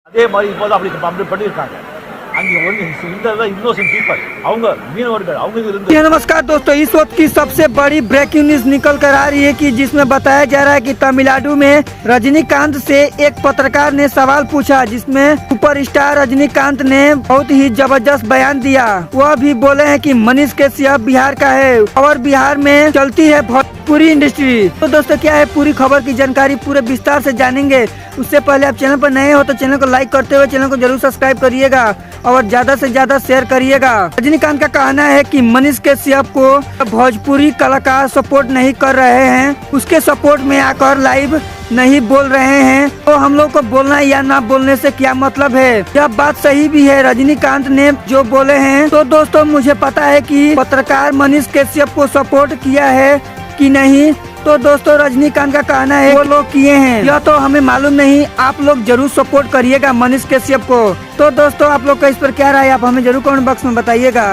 அதே மாதிரி இப்போது அப்படி அப்படி பண்ணியிருக்காங்க. அங்கே ஒன்று இந்த இன்னோசென்ட் பீப்புள் அவங்க மீனவர்கள் அவங்க இருந்து नमस्कार दोस्तों, इस वक्त की सबसे बड़ी ब्रेकिंग न्यूज निकल कर आ रही है कि जिसमें बताया जा रहा है कि तमिलनाडु में रजनीकांत से एक पत्रकार ने सवाल पूछा, जिसमें सुपरस्टार रजनीकांत ने बहुत ही जबरदस्त बयान दिया। वह भी बोले हैं कि मनीष कैसियप बिहार का है और बिहार में चलती है भोजपुरी इंडस्ट्री। तो दोस्तों, क्या है पूरी खबर की जानकारी पूरे विस्तार से जानेंगे। उससे पहले आप चैनल पर नए हो तो चैनल को लाइक करते हुए चैनल को जरूर सब्सक्राइब करिएगा और ज्यादा से ज्यादा शेयर करिएगा। रजनीकांत का कहना है कि मनीष कैसियप को भोजपुरी कलाकार सपोर्ट नहीं कर रहे हैं, उसके सपोर्ट में आकर लाइव नहीं बोल रहे हैं, तो हम लोग को बोलना या ना बोलने से क्या मतलब है। यह बात सही भी है रजनीकांत ने जो बोले हैं। तो दोस्तों, मुझे पता है कि पत्रकार मनीष कैसियप को सपोर्ट किया है कि नहीं, तो दोस्तों रजनीकांत का कहना है वो लोग किए हैं, यह तो हमें मालूम नहीं। आप लोग जरूर सपोर्ट करिएगा मनीष कैसियप को। तो दोस्तों, आप लोग का इस पर क्या राय है, आप हमें जरूर कमेंट बॉक्स में बताइएगा।